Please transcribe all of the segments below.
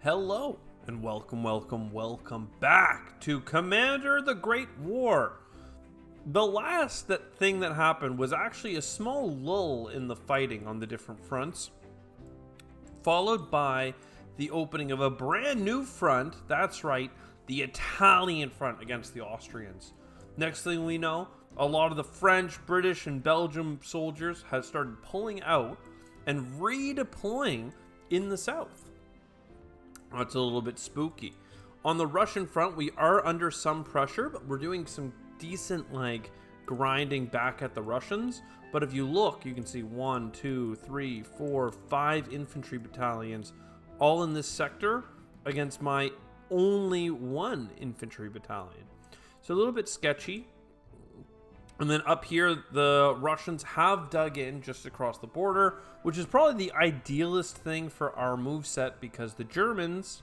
Hello, and welcome back to Commander the Great War. The last thing that happened was actually a small lull in the fighting on the different fronts, followed by the opening of a brand new front. That's right, the Italian front against the Austrians. Next thing we know, a lot of the French, British, and Belgium soldiers have started pulling out and redeploying in the south. That's a little bit spooky. On the Russian front, we are under some pressure, but we're doing some decent, grinding back at the Russians. But if you look, you can see 1, 2, 3, 4, 5 infantry battalions all in this sector against my only one infantry battalion. So a little bit sketchy. And then up here, the Russians have dug in just across the border, which is probably the idealist thing for our moveset because the Germans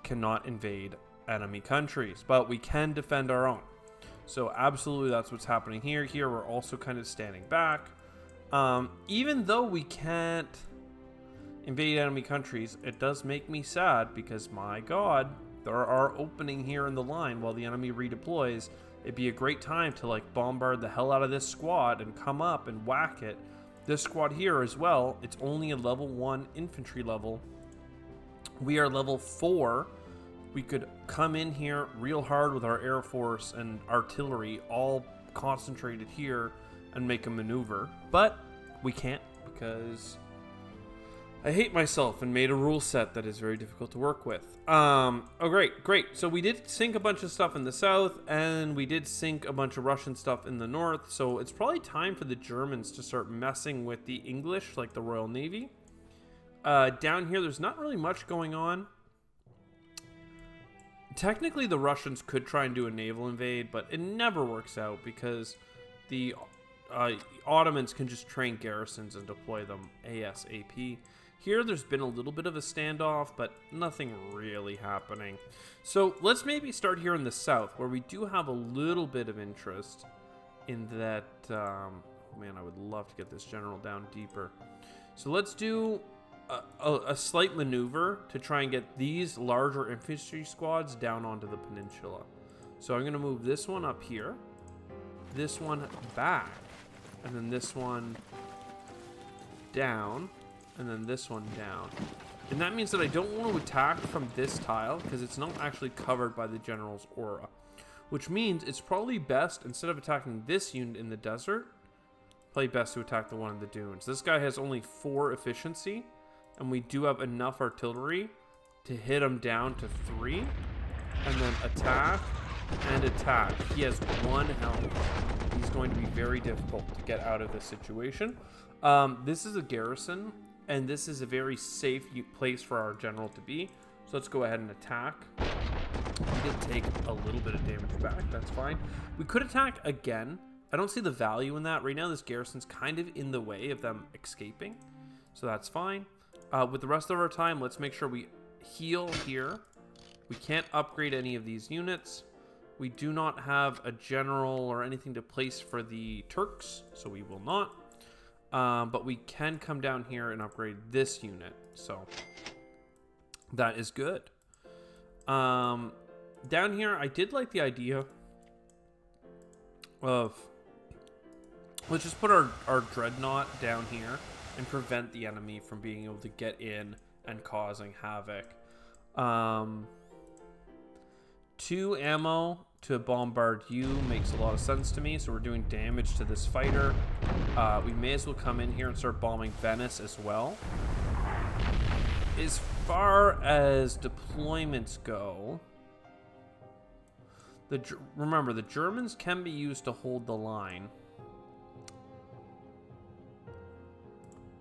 cannot invade enemy countries, but we can defend our own. So absolutely, that's what's happening here. Here, we're also kind of standing back. Even though we can't invade enemy countries, it does make me sad because, my God, there are opening here in the line while the enemy redeploys. It'd be a great time to bombard the hell out of this squad and come up and whack it. This squad here as well, it's only a level 1 infantry level. We are level 4. We could come in here real hard with our air force and artillery all concentrated here and make a maneuver. But we can't because I hate myself and made a rule set that is very difficult to work with. Great. So we did sink a bunch of stuff in the south, and we did sink a bunch of Russian stuff in the north. So it's probably time for the Germans to start messing with the English, like the Royal Navy. Down here, there's not really much going on. Technically, the Russians could try and do a naval invade, but it never works out because the Ottomans can just train garrisons and deploy them ASAP. Here, there's been a little bit of a standoff, but nothing really happening. So let's maybe start here in the south, where we do have a little bit of interest in that. Man, I would love to get this general down deeper. So let's do a slight maneuver to try and get these larger infantry squads down onto the peninsula. So I'm going to move this one up here, this one back, and then this one down, and then this one down. And that means that I don't want to attack from this tile because it's not actually covered by the general's aura. Which means it's probably best, instead of attacking this unit in the desert, probably best to attack the one in the dunes. This guy has only 4 efficiency, and we do have enough artillery to hit him down to 3, and then attack and attack. He has 1 health. He's going to be very difficult to get out of this situation. This is a garrison, and this is a very safe place for our general to be. So let's go ahead and attack. We did take a little bit of damage back. That's fine. We could attack again. I don't see the value in that. Right now, this garrison's kind of in the way of them escaping. So that's fine. With the rest of our time, let's make sure we heal here. We can't upgrade any of these units. We do not have a general or anything to place for the Turks, so we will not. But we can come down here and upgrade this unit, so that is good. Down here, I did like the idea of, let's just put our dreadnought down here and prevent the enemy from being able to get in and causing havoc. 2 ammo to bombard you makes a lot of sense to me, so we're doing damage to this fighter. We may as well come in here and start bombing Venice as well. As far as deployments go, remember, the Germans can be used to hold the line.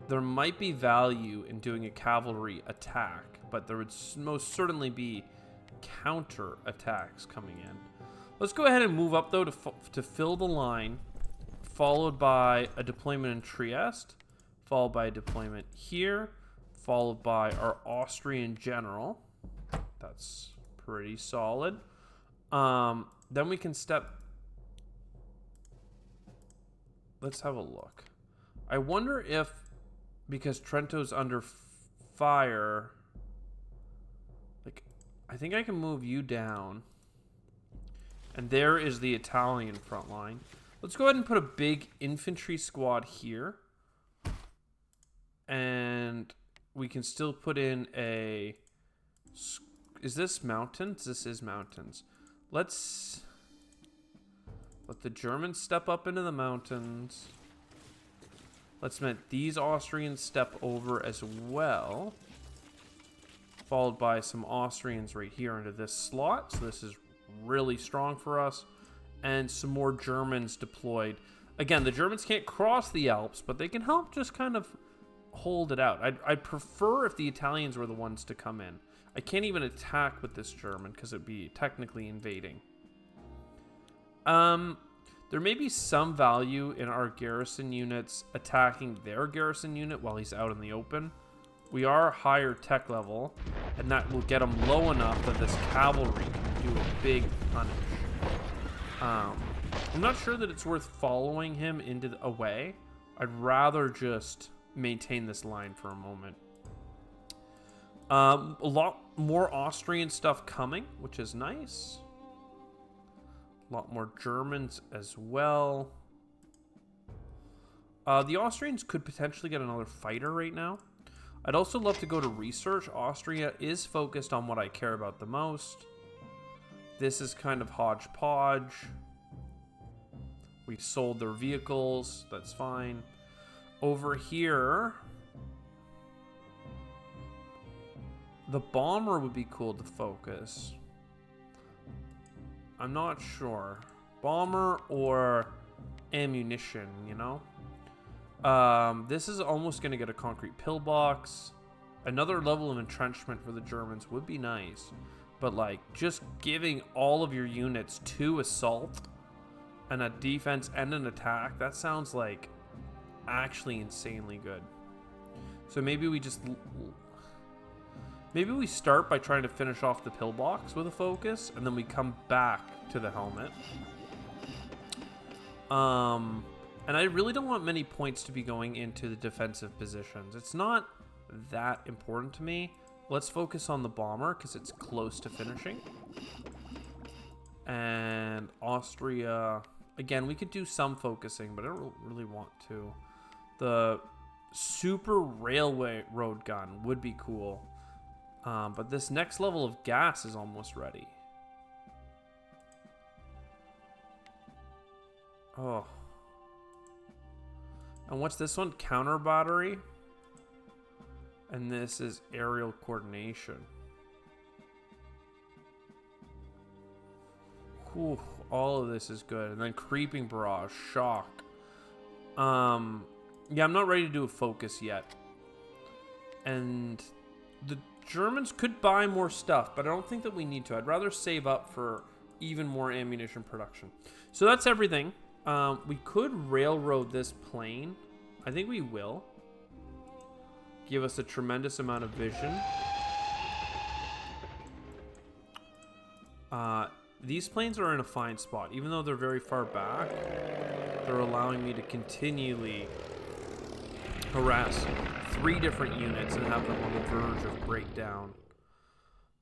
There might be value in doing a cavalry attack, but there would most certainly be counter attacks coming in. Let's go ahead and move up, though, to fill the line, followed by a deployment in Trieste, followed by a deployment here, followed by our Austrian general. That's pretty solid. Then we can step. Let's have a look. I wonder if, because Trento's under fire, I think I can move you down. And there is the Italian front line. Let's go ahead and put a big infantry squad here. And we can still put in a... Is this mountains? This is mountains. Let's let the Germans step up into the mountains. Let's let these Austrians step over as well. Followed by some Austrians right here into this slot. So this is really strong for us. And some more Germans deployed. Again, the Germans can't cross the Alps, but they can help just kind of hold it out. I'd prefer if the Italians were the ones to come in. I can't even attack with this German because it'd be technically invading. There may be some value in our garrison units attacking their garrison unit while he's out in the open. We are higher tech level, and that will get him low enough that this cavalry can do a big punish. I'm not sure that it's worth following him into away. I'd rather just maintain this line for a moment. A lot more Austrian stuff coming, which is nice. A lot more Germans as well. The Austrians could potentially get another fighter right now. I'd also love to go to research. Austria is focused on what I care about the most. This is kind of hodgepodge. We sold their vehicles. That's fine. Over here, the bomber would be cool to focus. I'm not sure. Bomber or ammunition, you know? This is almost going to get a concrete pillbox. Another level of entrenchment for the Germans would be nice. But, like, just giving all of your units 2 assault and a defense and an attack, that sounds like actually insanely good. So maybe we just... Maybe we start by trying to finish off the pillbox with a focus, and then we come back to the helmet. And I really don't want many points to be going into the defensive positions. It's not that important to me. Let's focus on the bomber, because it's close to finishing. And Austria... Again, we could do some focusing, but I don't really want to. The super railway road gun would be cool. But this next level of gas is almost ready. Oh. And what's this one? Counter battery. And this is aerial coordination. Whew, all of this is good. And then creeping barrage, shock. Yeah, I'm not ready to do a focus yet. And the Germans could buy more stuff, but I don't think that we need to. I'd rather save up for even more ammunition production. So that's everything. We could railroad this plane. I think we will. Give us a tremendous amount of vision. These planes are in a fine spot. Even though they're very far back, they're allowing me to continually harass 3 different units and have them on the verge of breakdown.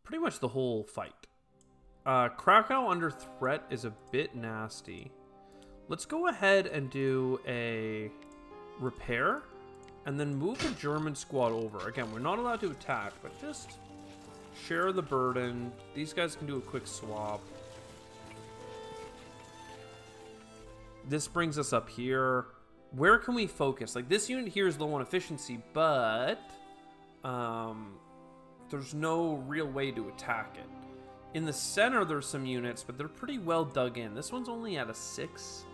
Pretty much the whole fight. Krakow under threat is a bit nasty. Let's go ahead and do a repair and then move the German squad over. Again, we're not allowed to attack, but just share the burden. These guys can do a quick swap. This brings us up here. Where can we focus? Like, this unit here is low on efficiency, but there's no real way to attack it. In the center, there's some units, but they're pretty well dug in. This one's only at a 6,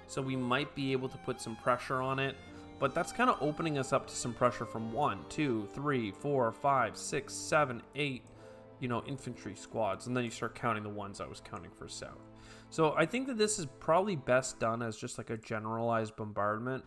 so we might be able to put some pressure on it. But that's kind of opening us up to some pressure from 1, 2, 3, 4, 5, 6, 7, 8, infantry squads. And then you start counting the ones I was counting for south. So I think that this is probably best done as just like a generalized bombardment.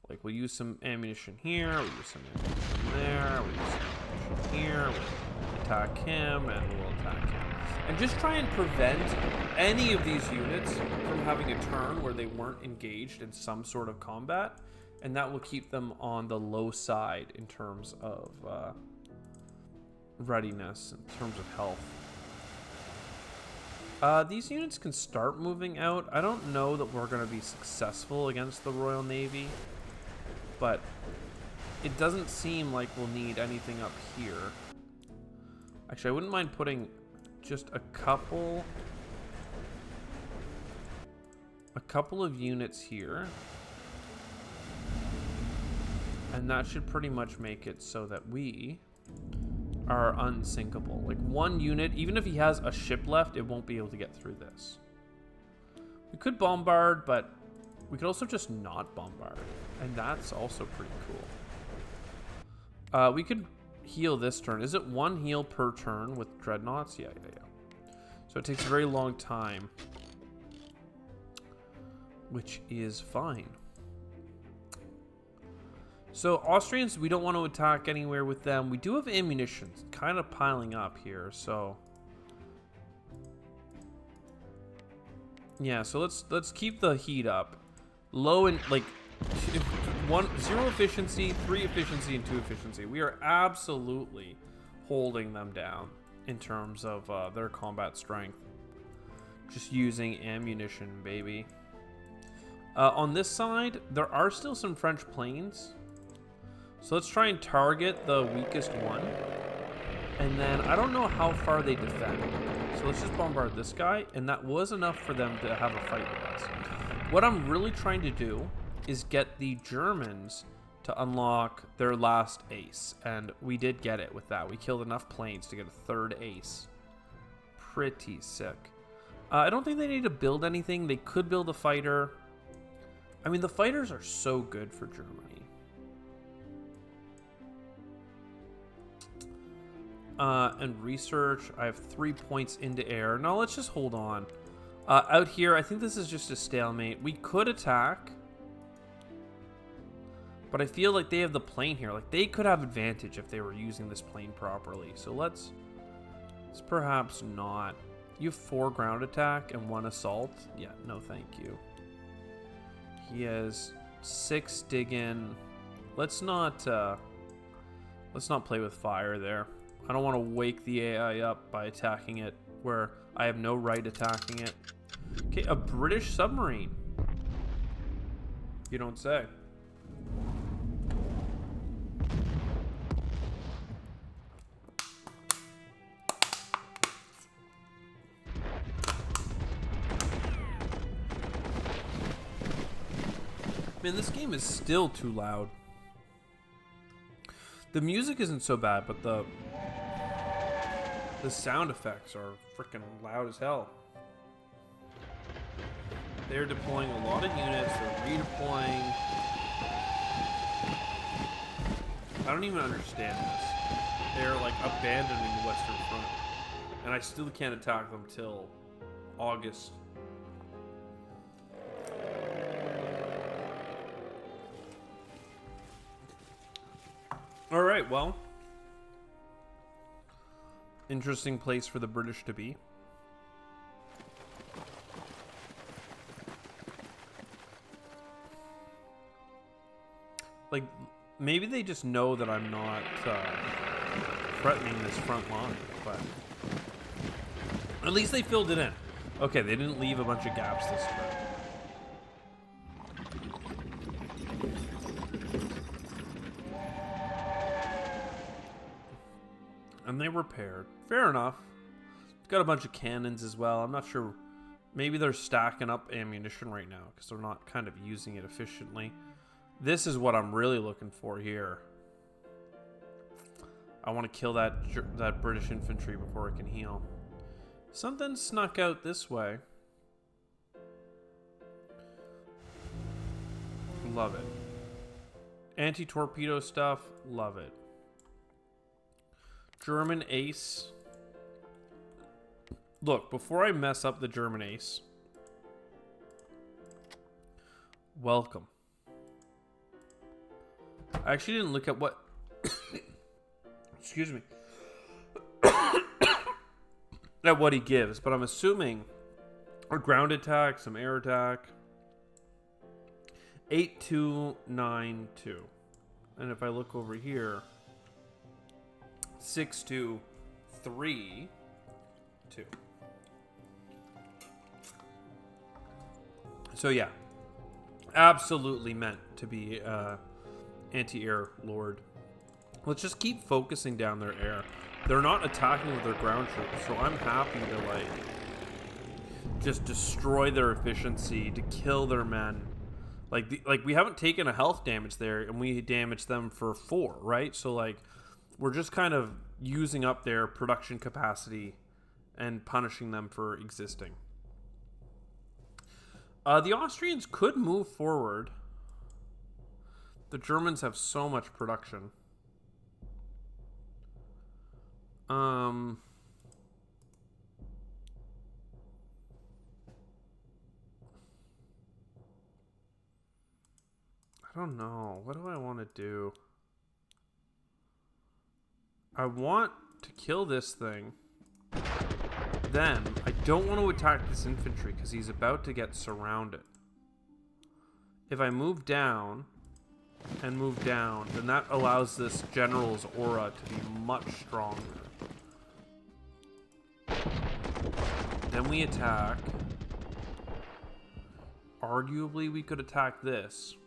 Like, we'll use some ammunition here, we'll use some ammunition there, we'll use some ammunition here, we'll attack him, and we'll attack him. And just try and prevent any of these units from having a turn where they weren't engaged in some sort of combat. And that will keep them on the low side in terms of readiness in terms of health. These units can start moving out. I don't know that we're going to be successful against the Royal Navy, but it doesn't seem like we'll need anything up here. Actually, I wouldn't mind putting just a couple of units here. And that should pretty much make it so that we are unsinkable. Like one unit, even if he has a ship left, it won't be able to get through this. We could bombard, but we could also just not bombard. And that's also pretty cool. We could heal this turn. Is it one heal per turn with dreadnoughts? Yeah. So it takes a very long time, which is fine. So Austrians, we don't want to attack anywhere with them. We do have ammunition kind of piling up here, so yeah. So let's keep the heat up, low and like 0 efficiency, 3 efficiency, and 2 efficiency. We are absolutely holding them down in terms of their combat strength. Just using ammunition, baby. On this side, there are still some French planes. So let's try and target the weakest one. And then I don't know how far they defend. So let's just bombard this guy. And that was enough for them to have a fight with us. What I'm really trying to do is get the Germans to unlock their last ace. And we did get it with that. We killed enough planes to get a 3rd ace. Pretty sick. I don't think they need to build anything. They could build a fighter. I mean, the fighters are so good for Germany. And research, I have 3 points into air. No, let's just hold on. Out here, I think this is just a stalemate. We could attack, but I feel like they have the plane here. Like, they could have advantage if they were using this plane properly. So let's perhaps not. You have 4 ground attack and 1 assault. Yeah, no thank you. He has 6 dig in. Let's not play with fire there. I don't want to wake the AI up by attacking it where I have no right attacking it. Okay, a British submarine. You don't say. Man, this game is still too loud. The music isn't so bad, but the sound effects are freaking loud as hell. They're deploying a lot of units. They're redeploying. I don't even understand this. They're like abandoning the Western Front, and I still can't attack them till August. All right, well, interesting place for the British to be. Like, maybe they just know that I'm not threatening this front line, but at least they filled it in. Okay, they didn't leave a bunch of gaps this turn. And they repaired. Fair enough. It's got a bunch of cannons as well. I'm not sure. Maybe they're stacking up ammunition right now because they're not kind of using it efficiently. This is what I'm really looking for here. I want to kill that British infantry before it can heal. Something snuck out this way. Love it. Anti-torpedo stuff. Love it. German ace. Look, before I mess up the German ace. Welcome. I actually didn't look at what... Excuse me. At what he gives, but I'm assuming a ground attack, some air attack. 8292. And if I look over here, 6-2-3-2. So yeah, absolutely meant to be anti-air lord. Let's just keep focusing down their air. They're not attacking with their ground troops, so I'm happy to like just destroy their efficiency, to kill their men. Like we haven't taken a health damage there, and we damaged them for 4, right? So like we're just kind of using up their production capacity and punishing them for existing. The Austrians could move forward. The Germans have so much production. I don't know. What do I want to do? I want to kill this thing. Then, I don't want to attack this infantry because he's about to get surrounded. If I move down and move down, then that allows this general's aura to be much stronger. Then we attack. Arguably, we could attack this.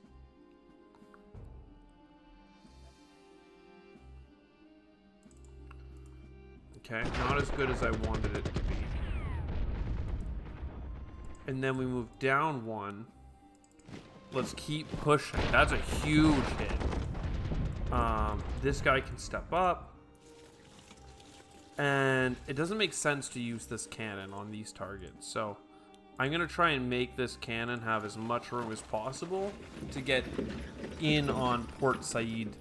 Okay, not as good as I wanted it to be. And then we move down 1. Let's keep pushing. That's a huge hit. This guy can step up. And it doesn't make sense to use this cannon on these targets. So I'm going to try and make this cannon have as much room as possible to get in on Port Said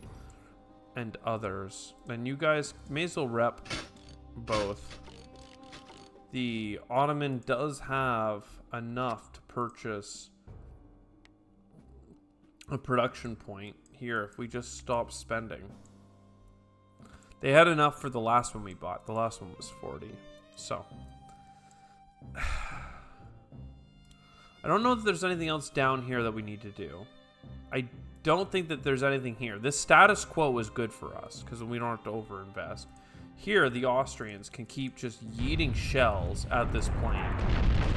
and others. Then you guys may as well rep both. The Ottoman does have enough to purchase a production point here if we just stop spending. They had enough for the last one we bought. The last one was 40. So I don't know if there's anything else down here that we need to do. I don't think that there's anything here. This status quo is good for us because we don't have to overinvest. Here, the Austrians can keep just yeeting shells at this plane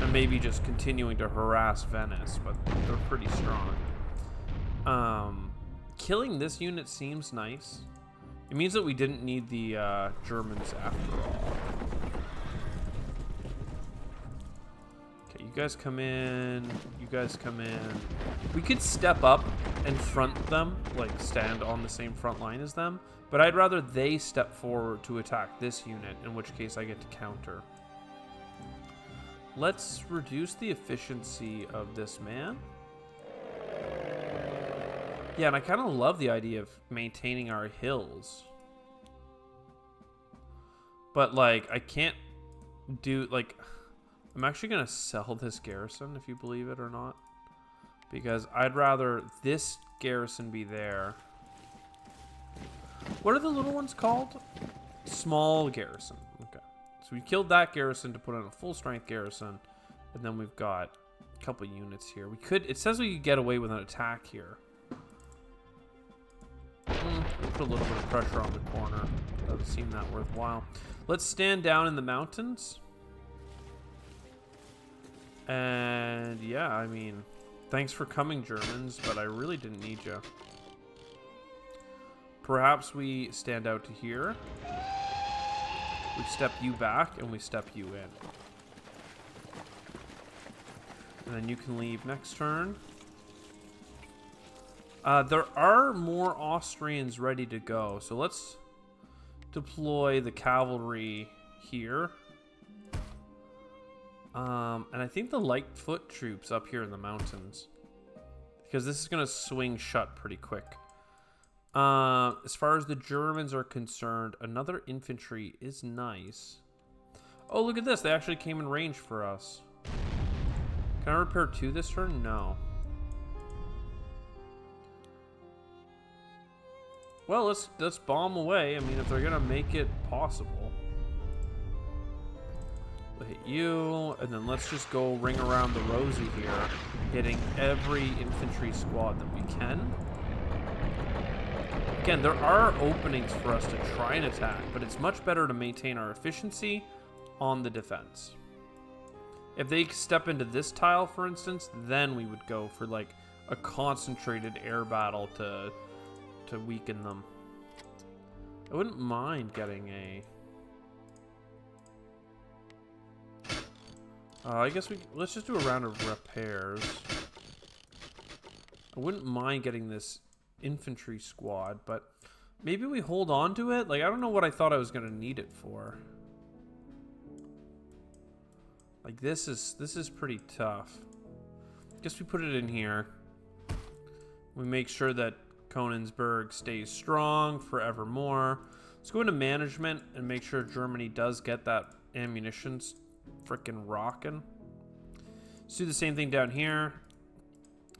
and maybe just continuing to harass Venice, but they're pretty strong. Killing this unit seems nice. It means that we didn't need the Germans after all. Okay, you guys come in. You guys come in. We could step up and front them, like stand on the same front line as them. But I'd rather they step forward to attack this unit, in which case I get to counter. Let's reduce the efficiency of this man. Yeah, and I kind of love the idea of maintaining our hills. But, like, I can't do, like... I'm actually going to sell this garrison, if you believe it or not. Because I'd rather this garrison be there. What are the little ones called? Small garrison. Okay. So we killed that garrison to put on a full strength garrison. And then we've got a couple units here. We could... It says we could get away with an attack here. Put a little bit of pressure on the corner. Doesn't seem that worthwhile. Let's stand down in the mountains. And yeah, I mean, thanks for coming, Germans, but I really didn't need you. Perhaps we stand out to here. We step you back and we step you in. And then you can leave next turn. There are more Austrians ready to go, so let's deploy the cavalry here. And I think the light foot troops up here in the mountains, because this is going to swing shut pretty quick. As far as the Germans are concerned, another infantry is nice. Oh, look at this. They actually came in range for us. Can I repair 2 this turn? No. Well, let's bomb away. I mean, if they're gonna make it possible. We'll hit you, and then let's just go ring around the rosy here, hitting every infantry squad that we can. Again, there are openings for us to try and attack, but it's much better to maintain our efficiency on the defense. If they step into this tile, for instance, then we would go for like a concentrated air battle to weaken them. I wouldn't mind getting a... I guess let's just do a round of repairs. I wouldn't mind getting this infantry squad, but maybe we hold on to it. Like, I don't know what I thought I was going to need it for. Like, this is pretty tough. Guess we put it in here. We make sure that Königsberg stays strong forevermore. Let's go into management and make sure Germany does get that ammunition frickin' rocking. Let's do the same thing down here.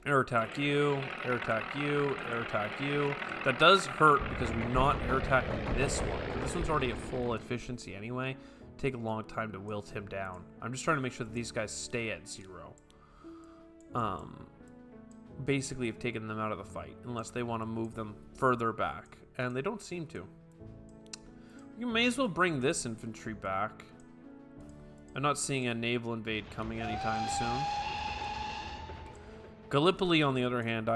Air attack you, air attack you, air attack you. That does hurt because we're not air attacking this one. But this one's already at full efficiency anyway. Take a long time to wilt him down. I'm just trying to make sure that these guys stay at 0. Basically have taken them out of the fight, unless they want to move them further back. And they don't seem to. You may as well bring this infantry back. I'm not seeing a naval invade coming anytime soon. Gallipoli, on the other hand,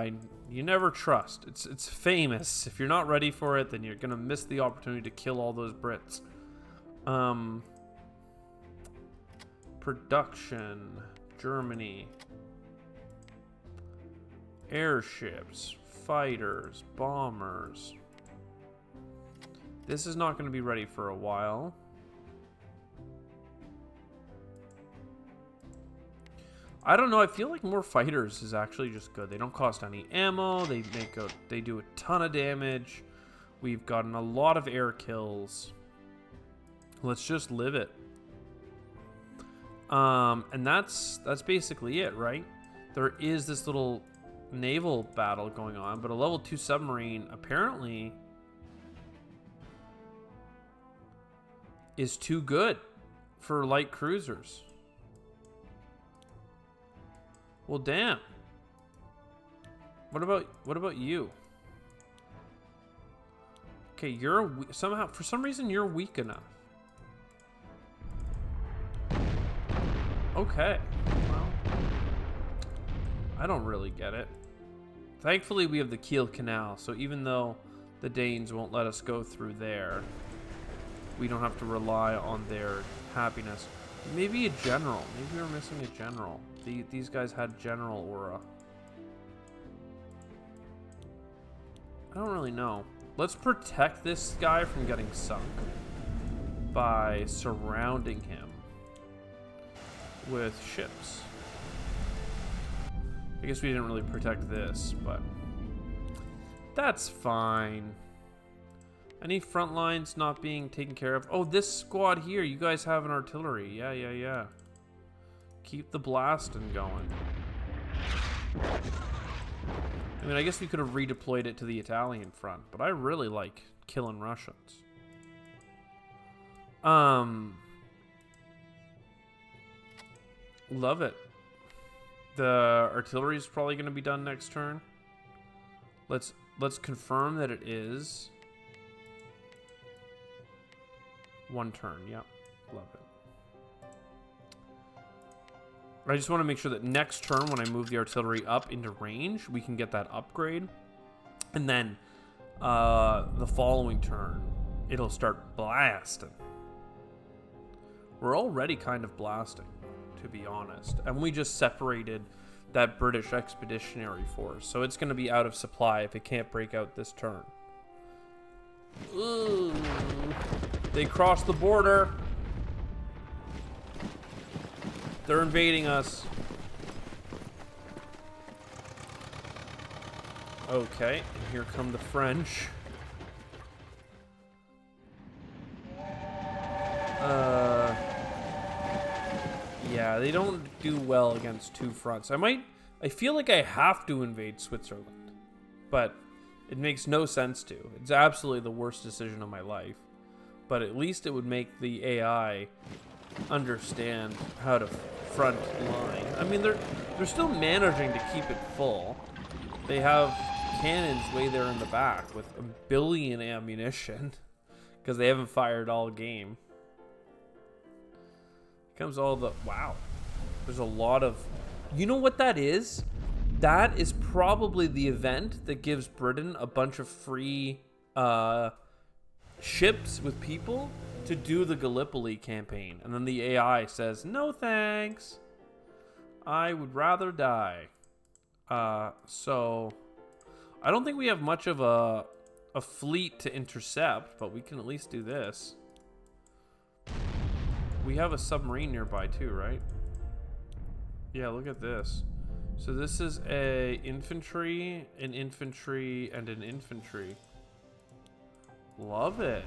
you never trust. It's famous. If you're not ready for it, then you're gonna miss the opportunity to kill all those Brits. Production, Germany, airships, fighters, bombers. This is not going to be ready for a while. I don't know. I feel like more fighters is actually just good. They don't cost any ammo. They do a ton of damage. We've gotten a lot of air kills. Let's just live it. And that's basically it, right? There is this little naval battle going on, but a level 2 submarine apparently is too good for light cruisers. Well, damn. What about you? Okay, somehow, for some reason, you're weak enough. Okay. Well, I don't really get it. Thankfully, we have the Kiel Canal, so even though the Danes won't let us go through there, we don't have to rely on their happiness. Maybe a general. Maybe we're missing a general. These guys had general aura. I don't really know. Let's protect this guy from getting sunk by surrounding him with ships. I guess we didn't really protect this, but that's fine. Any front lines not being taken care of? Oh, this squad here, you guys have an artillery. Yeah. Keep the blasting going. I mean, I guess we could have redeployed it to the Italian front, but I really like killing Russians. Love it. The artillery is probably going to be done next turn. Let's confirm that it is. One turn, yep. Love it. I just want to make sure that next turn, when I move the artillery up into range, we can get that upgrade. And then the following turn, it'll start blasting. We're already kind of blasting, to be honest. And we just separated that British Expeditionary Force. So it's going to be out of supply if it can't break out this turn. Ooh. They crossed the border. They're invading us. Okay, and here come the French. Yeah, they don't do well against two fronts. I feel like I have to invade Switzerland, but it makes no sense to. It's absolutely the worst decision of my life. But at least it would make the AI understand how to front line. I mean, they're still managing to keep it full. They have cannons way there in the back with a billion ammunition because they haven't fired all game. Here comes all the... Wow. There's a lot of... You know what that is? That is probably the event that gives Britain a bunch of free ships with people to do the Gallipoli campaign. And then the AI says, no thanks. I would rather die. So I don't think we have much of a fleet to intercept, but we can at least do this. We have a submarine nearby too, right? Yeah, look at this. So this is a infantry, an infantry, and an infantry. Love it.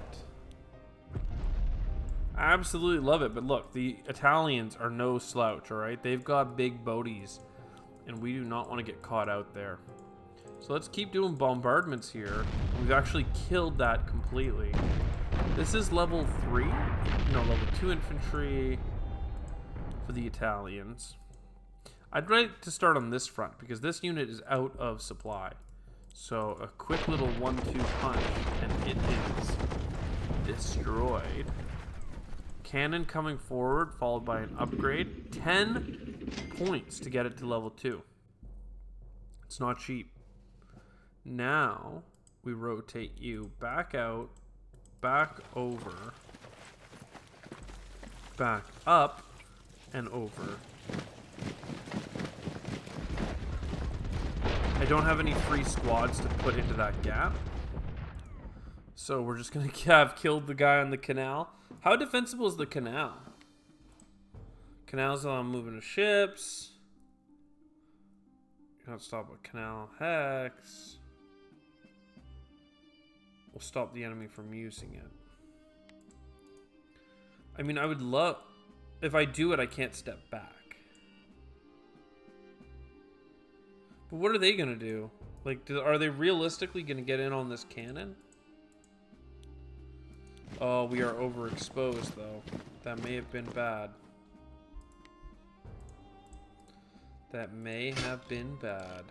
Absolutely love it. But look, the Italians are no slouch, all right? They've got big boaties, and we do not want to get caught out there. So let's keep doing bombardments here. We've actually killed that completely. This is level 3. No, level 2 infantry for the Italians. I'd like to start on this front because this unit is out of supply. So a quick little 1-2 punch and it is destroyed. Cannon coming forward, followed by an upgrade. 10 points to get it to level 2. It's not cheap. Now we rotate you back out, back over, back up, and over. I don't have any free squads to put into that gap. So we're just going to have killed the guy on the canal. How defensible is the canal? Canal's on moving of ships. You don't stop with canal hex. We'll stop the enemy from using it. I mean, I would love... If I do it, I can't step back. But what are they going to do? Like, are they realistically going to get in on this cannon? Oh, we are overexposed, though. That may have been bad. That may have been bad.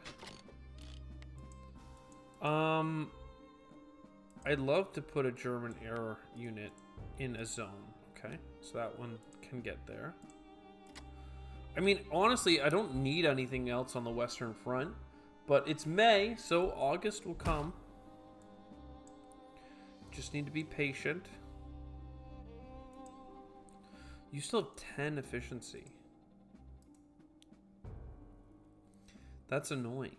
I'd love to put a German air unit in a zone. Okay, so that one can get there. I mean, honestly, I don't need anything else on the Western Front, but it's May, so August will come. Just need to be patient. You still have 10 efficiency. That's annoying.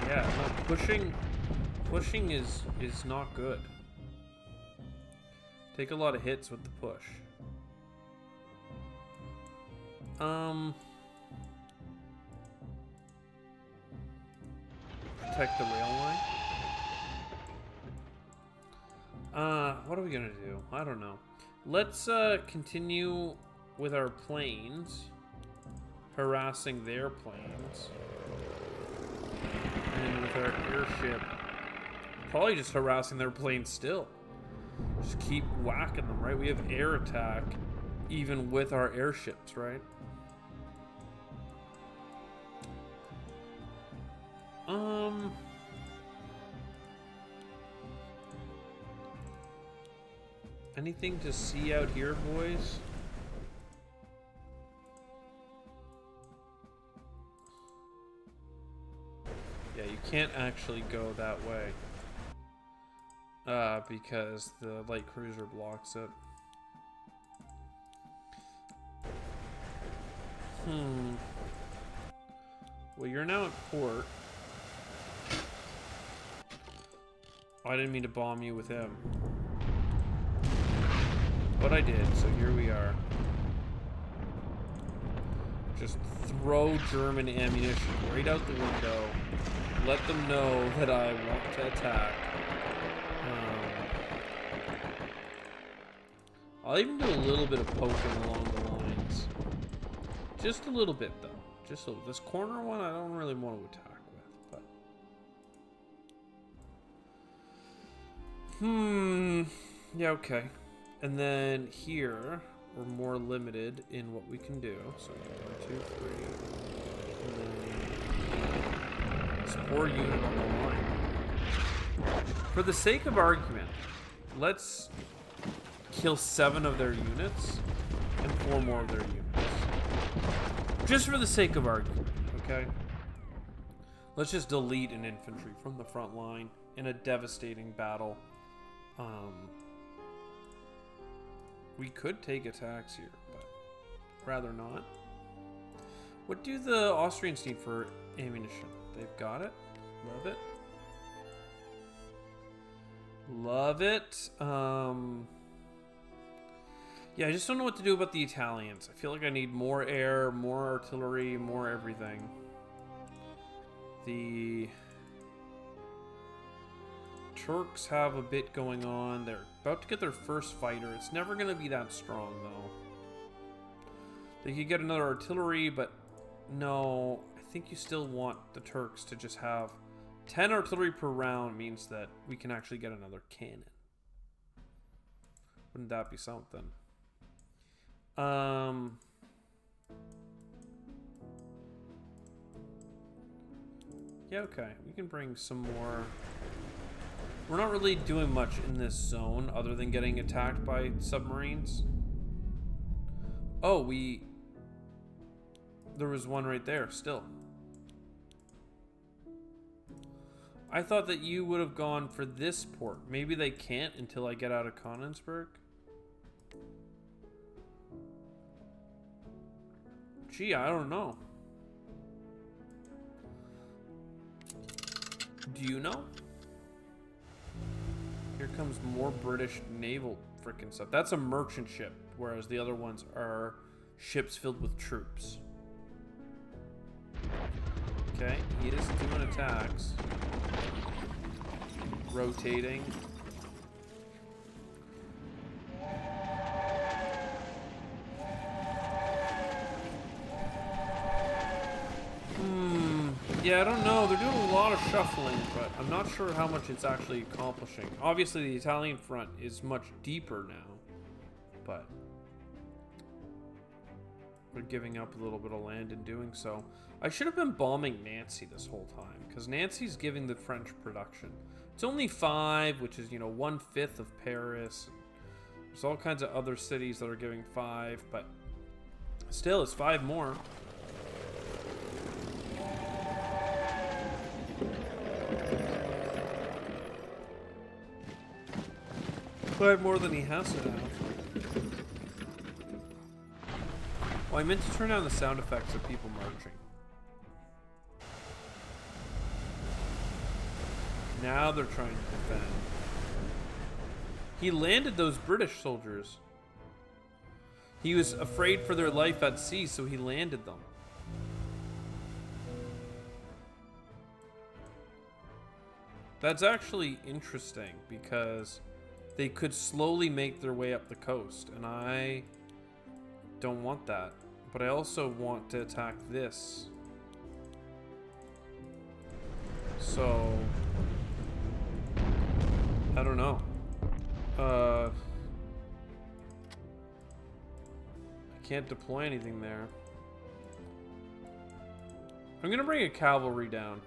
Yeah, no, pushing is not good. Take a lot of hits with the push. Protect the rail line. What are we gonna do? I don't know. Let's continue with our planes, harassing their planes. And with our airship, probably just harassing their planes still. Just keep whacking them, right? We have air attack even with our airships, right? Anything to see out here, boys? Yeah, you can't actually go that way. Because the light cruiser blocks it. Well, you're now at port. Oh, I didn't mean to bomb you with him. But I did, so here we are. Just throw German ammunition right out the window. Let them know that I want to attack. I'll even do a little bit of poking along the lines. Just a little bit, though. Just a little. This corner one, I don't really want to attack with. But yeah, okay. And then here, we're more limited in what we can do. So 1, 2, 3. And then this poor unit on the line. For the sake of argument, let's kill 7 of their units and 4 more of their units. Just for the sake of argument, okay? Let's just delete an infantry from the front line in a devastating battle. We could take attacks here, but rather not. What do the Austrians need for ammunition? They've got it. Love it. Love it. Yeah, I just don't know what to do about the Italians. I feel like I need more air, more artillery, more everything. The Turks have a bit going on. They're about to get their first fighter. It's never going to be that strong, though. They could get another artillery, but no. I think you still want the Turks to just have 10 artillery per round means that we can actually get another cannon. Wouldn't that be something? Yeah, okay. We can bring some more. We're not really doing much in this zone other than getting attacked by submarines. Oh, there was one right there still. I thought that you would have gone for this port. Maybe they can't until I get out of Konigsberg. Gee, I don't know. Do you know? Here comes more British naval frickin' stuff. That's a merchant ship, whereas the other ones are ships filled with troops. Okay, he is doing attacks. Rotating. Yeah, I don't know. They're doing a lot of shuffling, but I'm not sure how much it's actually accomplishing. Obviously, the Italian front is much deeper now, but they're giving up a little bit of land in doing so. I should have been bombing Nancy this whole time, because Nancy's giving the French production. It's only 5, which is, 1/5 of Paris. There's all kinds of other cities that are giving 5, but still, it's 5 more. 5 more than he has to have. Well, I meant to turn down the sound effects of people marching. Now they're trying to defend. He landed those British soldiers. He was afraid for their life at sea, so he landed them. That's actually interesting because they could slowly make their way up the coast, and I don't want that. But I also want to attack this. So I don't know. I can't deploy anything there. I'm gonna bring a cavalry down.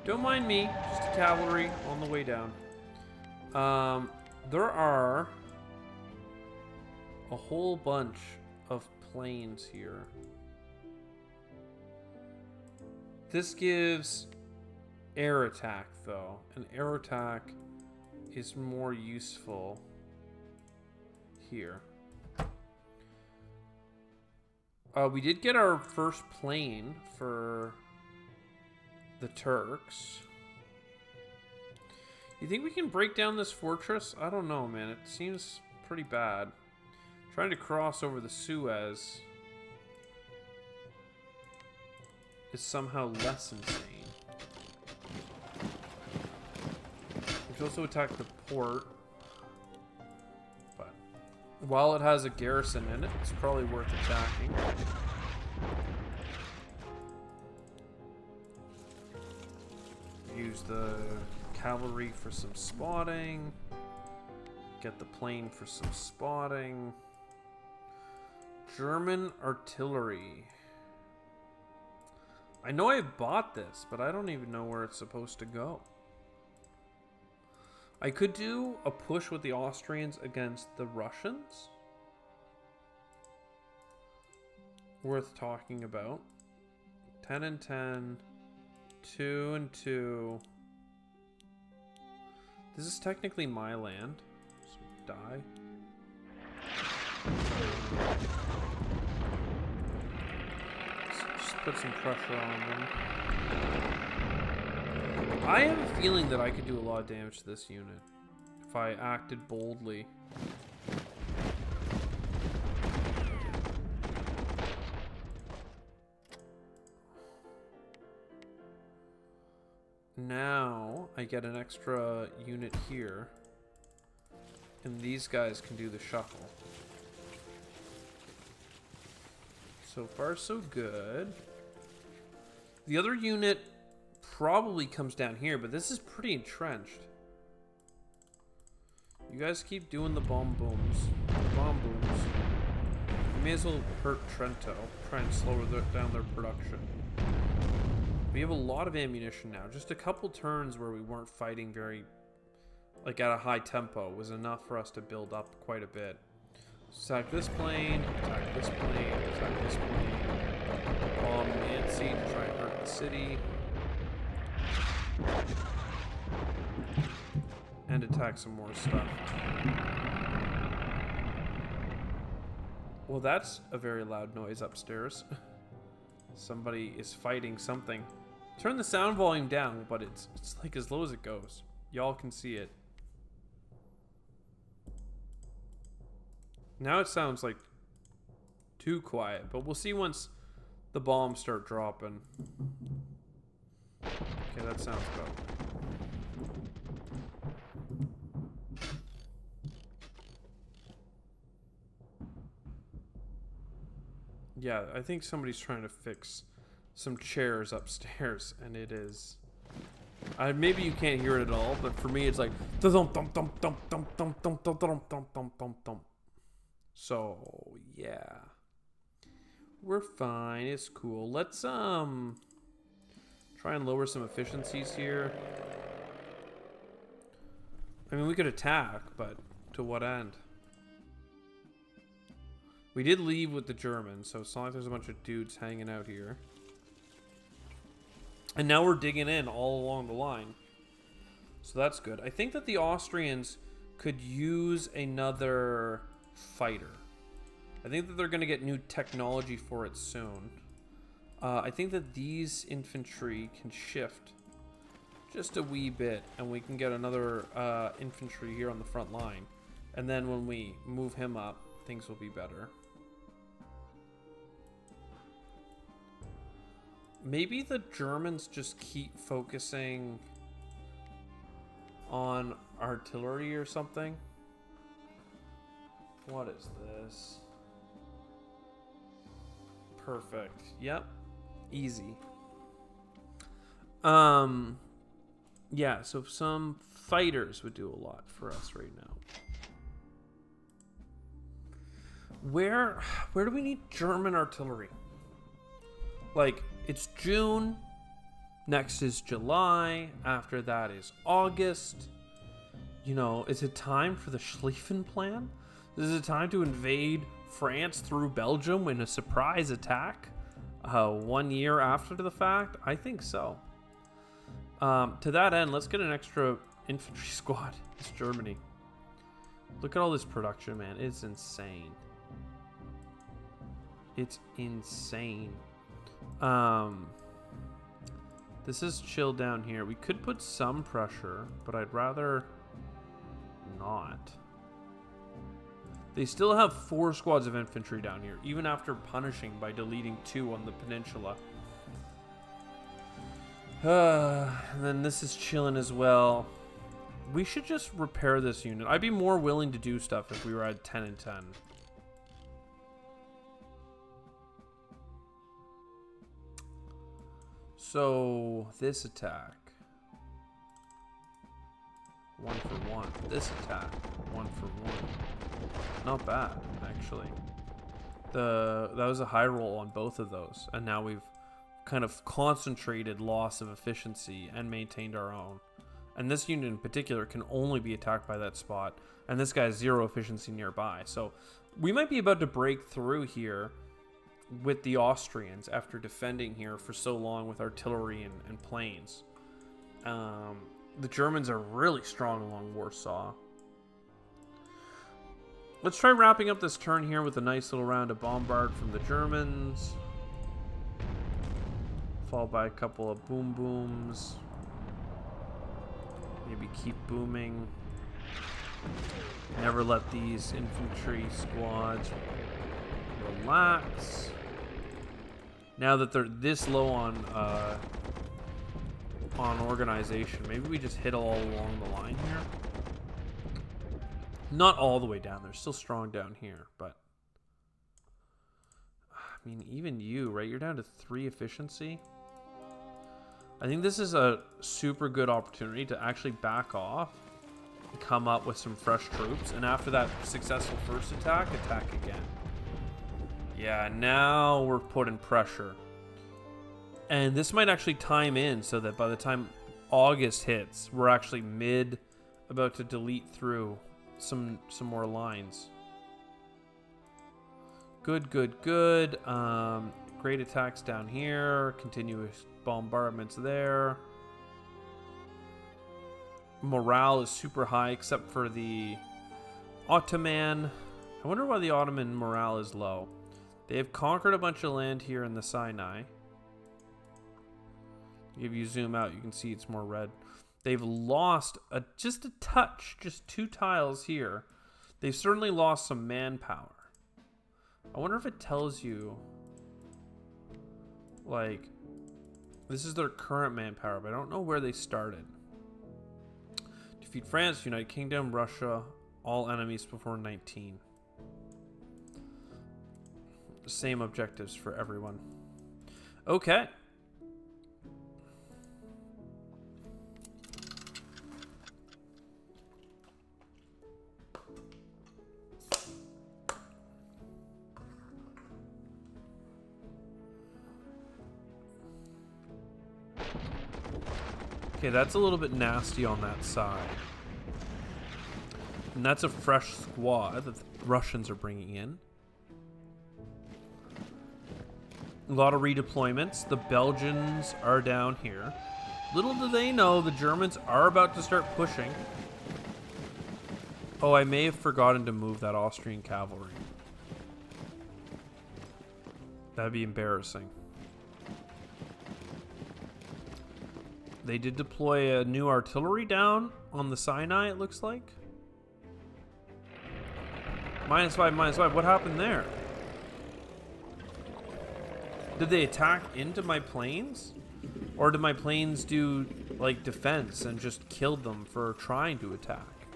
Don't mind me, just a cavalry on the way down. There are a whole bunch of planes here. This gives air attack, though. And air attack is more useful here. We did get our first plane for the Turks. You think we can break down this fortress? I don't know, man. It seems pretty bad. Trying to cross over the Suez is somehow less insane. We can also attack the port. But while it has a garrison in it, it's probably worth attacking. Use the cavalry for some spotting. Get the plane for some spotting. German artillery. I know I bought this, but I don't even know where it's supposed to go. I could do a push with the Austrians against the Russians. Worth talking about. 10 and 10. 2 and 2. This is technically my land. So die. Just put some pressure on them. I have a feeling that I could do a lot of damage to this unit if I acted boldly. Now I get an extra unit here, and these guys can do the shuffle. So far, so good. The other unit probably comes down here, but this is pretty entrenched. You guys keep doing the bomb booms. Bomb booms. You may as well hurt Trento. Try and slow down their production. We have a lot of ammunition now. Just a couple turns where we weren't fighting very, like, at a high tempo was enough for us to build up quite a bit. Attack this plane, attack this plane, attack this plane. Bomb Nancy to try and hurt the city. And attack some more stuff. Well, that's a very loud noise upstairs. Somebody is fighting something. Turn the sound volume down, but it's like as low as it goes. Y'all can see it. Now it sounds like too quiet, but we'll see once the bombs start dropping. Okay, that sounds about right. Yeah, I think somebody's trying to fix some chairs upstairs, and it is... maybe you can't hear it at all, but for me it's like... So, yeah. We're fine, it's cool. Let's, try and lower some efficiencies here. I mean, we could attack, but to what end? We did leave with the Germans, so it's not like there's a bunch of dudes hanging out here. And now we're digging in all along the line. So that's good. I think that the Austrians could use another fighter. I think that they're going to get new technology for it soon. I think that these infantry can shift just a wee bit, and we can get another infantry here on the front line. And then when we move him up, things will be better. Maybe the Germans just keep focusing on artillery or something. What is this? Perfect. Yep. Easy. Yeah, so some fighters would do a lot for us right now. Where do we need German artillery? Like, it's June, next is July, after that is August. You know, is it time for the Schlieffen Plan? Is it time to invade France through Belgium in a surprise attack 1 year after the fact? I think so. To that end, let's get an extra infantry squad. It's Germany. Look at all this production, man. It's insane. It's insane. This is chill down here. We could put some pressure, but I'd rather not. They still have 4 squads of infantry down here, even after punishing by deleting 2 on the peninsula. And then this is chilling as well. We should just repair this unit. I'd be more willing to do stuff if we were at 10 and 10. So, this attack. 1 for 1. This attack. 1 for 1. Not bad, actually. That was a high roll on both of those, and now we've kind of concentrated loss of efficiency and maintained our own. And this unit in particular can only be attacked by that spot, and this guy has 0 efficiency nearby. So we might be about to break through here with the Austrians after defending here for so long with artillery and planes. The Germans are really strong along Warsaw. Let's try wrapping up this turn here with a nice little round of bombard from the Germans. Followed by a couple of boom booms. Maybe keep booming. Never let these infantry squads relax. Now that they're this low on organization, maybe we just hit all along the line here. Not all the way down. They're still strong down here, but I mean, even you, right? You're down to 3 efficiency. I think this is a super good opportunity to actually back off and come up with some fresh troops. And after that successful first attack again. Yeah, now we're putting pressure. And this might actually time in so that by the time August hits, we're actually about to delete through some more lines. Good. Great attacks down here. Continuous bombardments there. Morale is super high except for the Ottoman. I wonder why the Ottoman morale is low. They have conquered a bunch of land here in the Sinai. If you zoom out, you can see it's more red. They've lost just a touch, just 2 tiles here. They've certainly lost some manpower. I wonder if it tells you, like, this is their current manpower, but I don't know where they started. Defeat France, United Kingdom, Russia, all enemies before 19. Same objectives for everyone. Okay. Okay, that's a little bit nasty on that side. And that's a fresh squad that the Russians are bringing in. A lot of redeployments. The Belgians are down here. Little do they know the Germans are about to start pushing. Oh, I may have forgotten to move that Austrian cavalry. That'd be embarrassing. They did deploy a new artillery down on the Sinai, it looks like. -5. What happened there? Did they attack into my planes? Or did my planes do, like, defense and just killed them for trying to attack?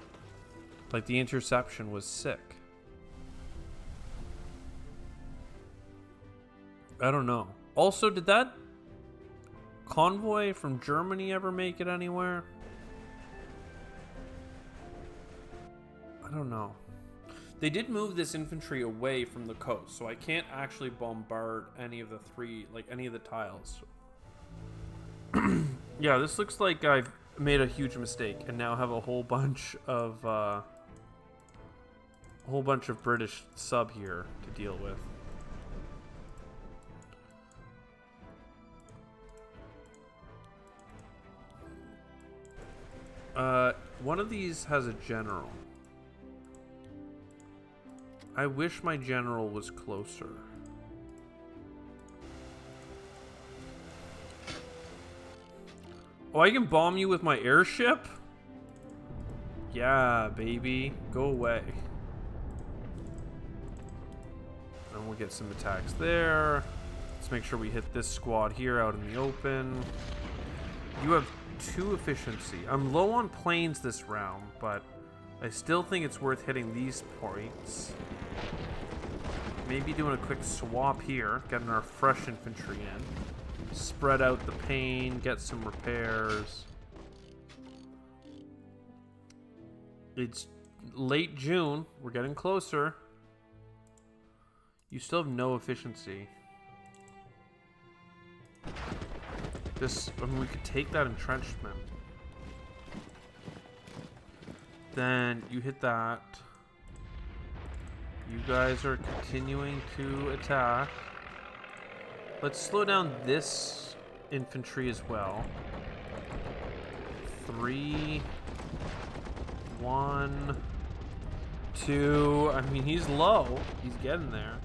Like, the interception was sick. I don't know. Also, did that convoy from Germany ever make it anywhere? I don't know. They did move this infantry away from the coast, so I can't actually bombard any of the any of the tiles. Yeah, this looks like I've made a huge mistake and now have a whole bunch of British sub here to deal with. One of these has a general. I wish my general was closer. Oh, I can bomb you with my airship? Yeah, baby. Go away. And we'll get some attacks there. Let's make sure we hit this squad here out in the open. You have 2 efficiency. I'm low on planes this round, but I still think it's worth hitting these points. Maybe doing a quick swap here, getting our fresh infantry in. Spread out the pain, get some repairs. It's late June. We're getting closer. You still have no efficiency. This, I mean, we could take that entrenchment. Then you hit that. You guys are continuing to attack. Let's slow down this infantry as well. 3, 1, 2. I mean, he's low. He's getting there.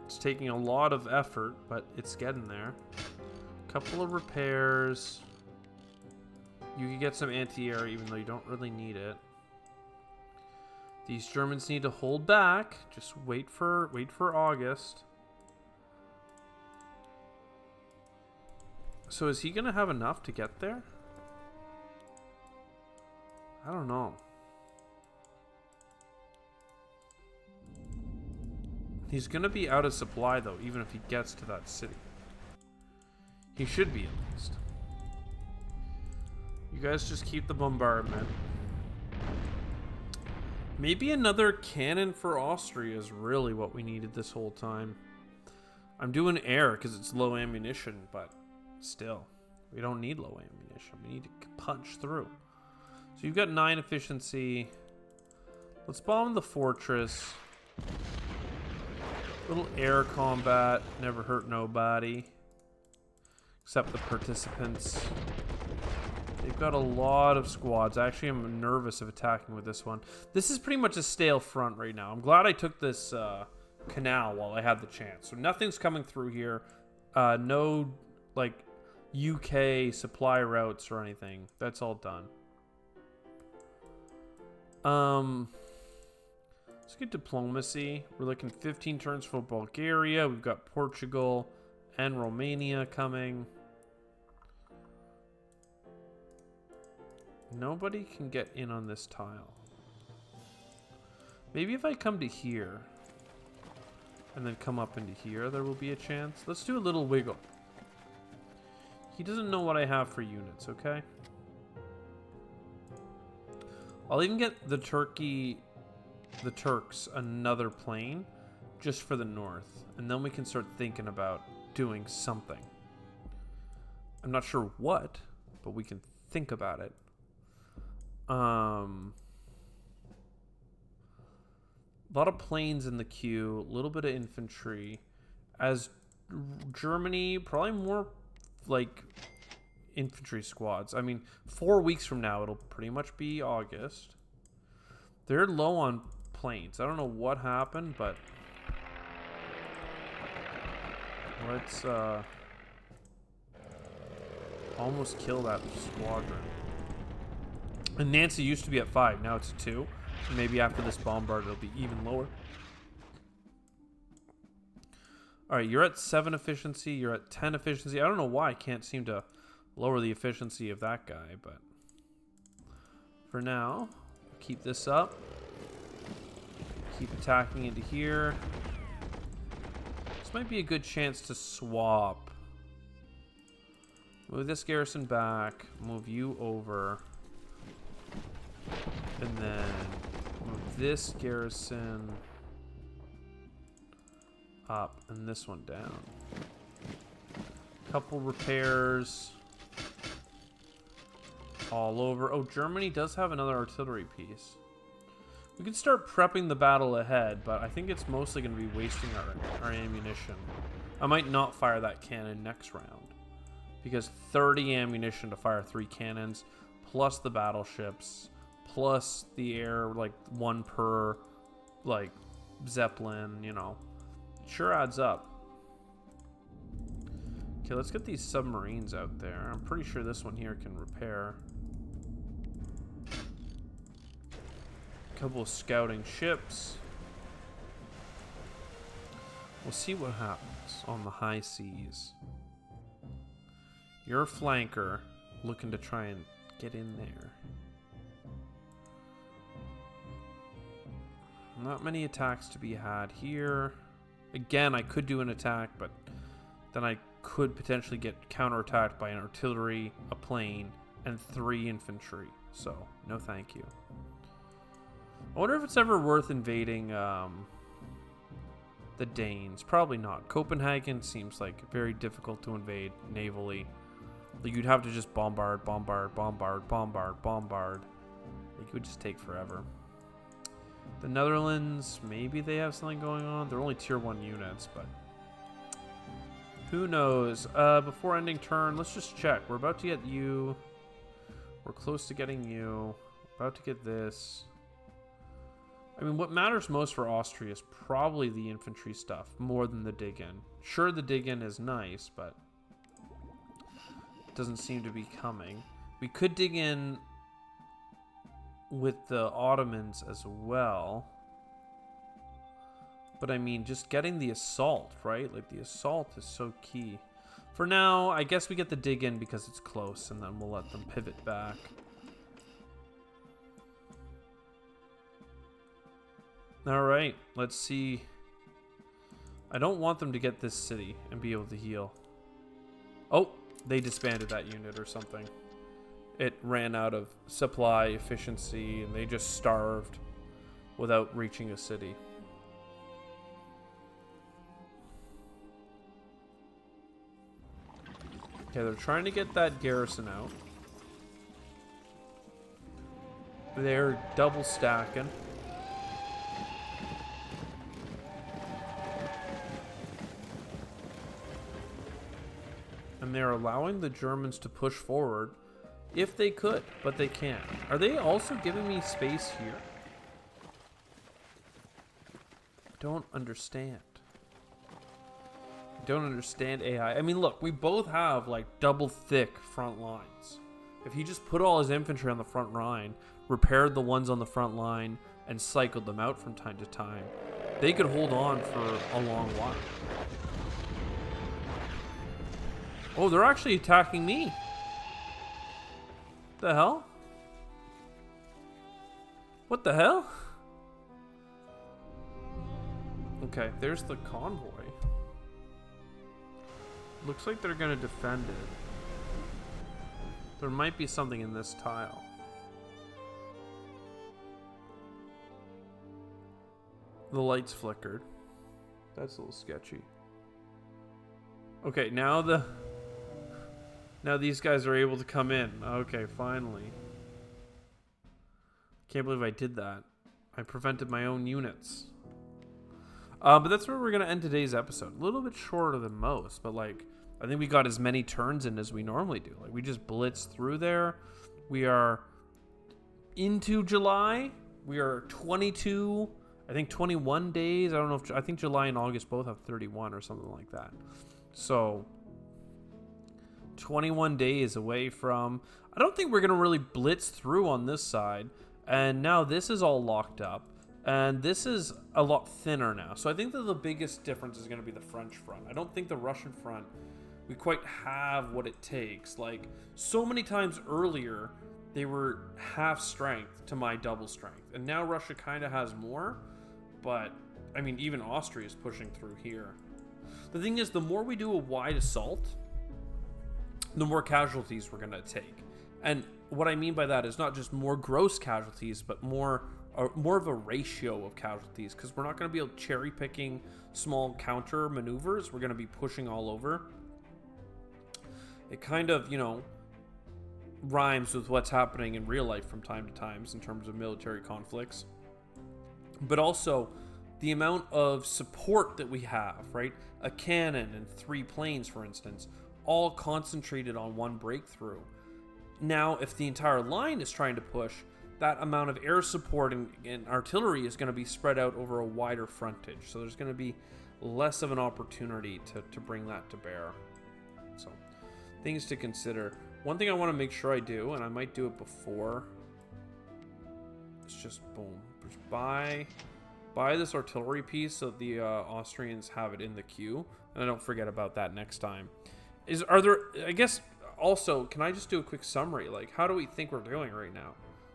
It's taking a lot of effort, but it's getting there. Couple of repairs. You can get some anti-air even though you don't really need it. These Germans need to hold back. Just wait for August. So is he gonna have enough to get there? I don't know. He's gonna be out of supply though, even if he gets to that city. He should be at least. You guys just keep the bombardment. Maybe another cannon for Austria is really what we needed this whole time. I'm doing air because it's low ammunition, but still, we don't need low ammunition. We need to punch through. So you've got 9 efficiency. Let's bomb the fortress. Little air combat, never hurt nobody. Except the participants. They've got a lot of squads. Actually, I'm nervous of attacking with this one. This is pretty much a stale front right now. I'm glad I took this canal while I had the chance. So nothing's coming through here. No, like, UK supply routes or anything. That's all done. Let's get diplomacy. We're looking 15 turns for Bulgaria. We've got Portugal and Romania coming. Nobody can get in on this tile. Maybe if I come to here and then come up into here, there will be a chance. Let's do a little wiggle. He doesn't know what I have for units, okay? I'll even get the Turks another plane just for the north, and then we can start thinking about doing something. I'm not sure what, but we can think about it. A lot of planes in the queue, a little bit of infantry. As Germany, probably more like infantry squads. I mean, 4 weeks from now, it'll pretty much be August. They're low on planes. I don't know what happened, but let's almost kill that squadron. And Nancy used to be at 5, now it's 2. Maybe after this bombard, it'll be even lower. All right, you're at 7 efficiency. You're at 10 efficiency. I don't know why I can't seem to lower the efficiency of that guy, but for now, keep this up. Keep attacking into here. This might be a good chance to swap. Move this garrison back. Move you over. And then move this garrison up and this one down. Couple repairs all over. Oh, Germany does have another artillery piece. We can start prepping the battle ahead, but I think it's mostly going to be wasting our ammunition. I might not fire that cannon next round because 30 ammunition to fire 3 cannons plus the battleships plus the air, like 1 per like Zeppelin, you know, sure adds up. Okay, let's get these submarines out there. I'm pretty sure this one here can repair. Couple of scouting ships. We'll see what happens on the high seas. You're a flanker looking to try and get in there. Not many attacks to be had here. Again, I could do an attack, but then I could potentially get counterattacked by an artillery, a plane, and 3 infantry. So, no thank you. I wonder if it's ever worth invading The Danes. Probably not. Copenhagen seems like very difficult to invade navally. Like, you'd have to just bombard. Like, it would just take forever. The Netherlands, maybe they have something going on. They're only tier 1 units, but who knows? Before ending turn, let's just check. We're about to get you. We're close to getting you. About to get this. I mean, what matters most for Austria is probably the infantry stuff, more than the dig-in. Sure, the dig-in is nice, but it doesn't seem to be coming. We could dig in with the Ottomans as well. But I mean, just getting the assault, right? Like, the assault is so key. For now, I guess we get the dig in because it's close, and then we'll let them pivot back. Alright, let's see. I don't want them to get this city and be able to heal. Oh, they disbanded that unit or something. It ran out of supply efficiency, and they just starved without reaching a city. Okay, they're trying to get that garrison out. They're double stacking. And they're allowing the Germans to push forward if they could, but they can't. Are they also giving me space here? I don't understand. I don't understand AI. I mean, look, we both have like double thick front lines. If he just put all his infantry on the front line, repaired the ones on the front line, and cycled them out from time to time, they could hold on for a long while. Oh, they're actually attacking me. The hell? What the hell? Okay, there's the convoy. Looks like they're gonna defend it. There might be something in this tile. The lights flickered. That's a little sketchy. Okay, now these guys are able to come in. Okay, finally. Can't believe I did that. I prevented my own units. But that's where we're going to end today's episode. A little bit shorter than most, but like, I think we got as many turns in as we normally do. Like, we just blitzed through there. We are into July. We are 22, I think 21 days. I don't know if, I think July and August both have 31 or something like that. So 21 days away from, I don't think we're going to really blitz through on this side. And now this is all locked up. And this is a lot thinner now. So I think that the biggest difference is going to be the French front. I don't think the Russian front, we quite have what it takes. Like, so many times earlier, they were half strength to my double strength. And now Russia kind of has more. But, I mean, even Austria is pushing through here. The thing is, the more we do a wide assault, the more casualties we're going to take. And what I mean by that is not just more gross casualties, but more of a ratio of casualties, because we're not going to be able cherry picking small counter maneuvers. We're going to be pushing all over. It kind of, you know, rhymes with what's happening in real life from time to time in terms of military conflicts. But also the amount of support that we have, right? A cannon and 3 planes, for instance, all concentrated on one breakthrough. Now, if the entire line is trying to push, that amount of air support and artillery is going to be spread out over a wider frontage. So there's going to be less of an opportunity to bring that to bear. So, things to consider. One thing I want to make sure I do, and I might do it before, is just boom. Just buy this artillery piece so the Austrians have it in the queue. And I don't forget about that next time. Are there, I guess, also, can I just do a quick summary? Like, how do we think we're doing right now?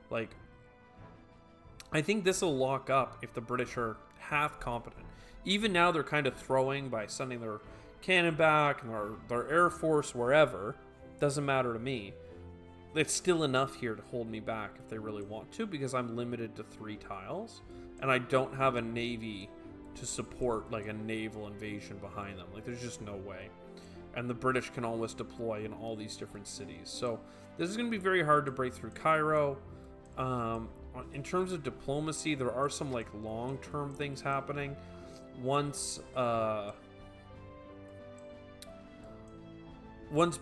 Like, I think this will lock up if the British are half competent. Even now, they're kind of throwing by sending their cannon back and their air force wherever. Doesn't matter to me. It's still enough here to hold me back if they really want to, because I'm limited to 3 tiles. And I don't have a navy to support like a naval invasion behind them. Like there's just no way. And the British can always deploy in all these different cities. So this is going to be very hard to break through Cairo. In terms of diplomacy, there are some like long-term things happening. Once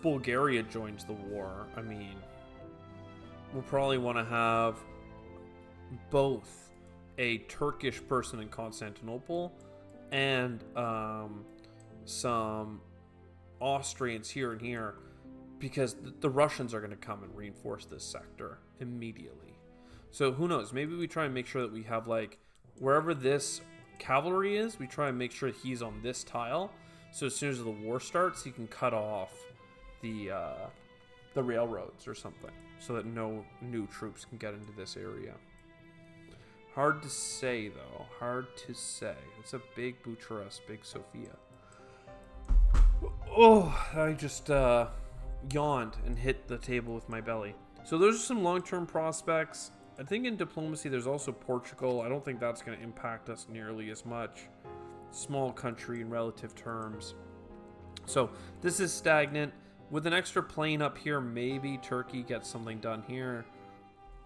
Bulgaria joins the war, I mean, we'll probably want to have both a Turkish person in Constantinople and some Austrians here and here, because the Russians are going to come and reinforce this sector immediately. So who knows? Maybe we try and make sure that we have like wherever this cavalry is, we try and make sure he's on this tile. So as soon as the war starts, he can cut off the railroads or something, so that no new troops can get into this area. Hard to say, though. Hard to say. It's a big Bucharest, big Sofia. Oh, I just yawned and hit the table with my belly. So those are some long-term prospects. I think in diplomacy, there's also Portugal. I don't think that's going to impact us nearly as much. Small country in relative terms. So this is stagnant. With an extra plane up here, maybe Turkey gets something done here.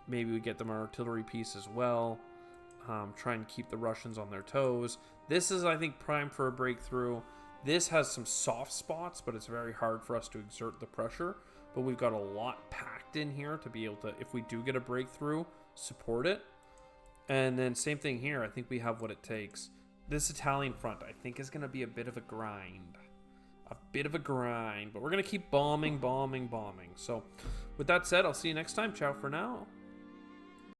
Maybe we get them an artillery piece as well. Try and keep the Russians on their toes. This is, I think, prime for a breakthrough. This has some soft spots, but it's very hard for us to exert the pressure. But we've got a lot packed in here to be able to, if we do get a breakthrough, support it. And then same thing here. I think we have what it takes. This Italian front, I think, is going to be a bit of a grind. A bit of a grind. But we're going to keep bombing. So with that said, I'll see you next time. Ciao for now.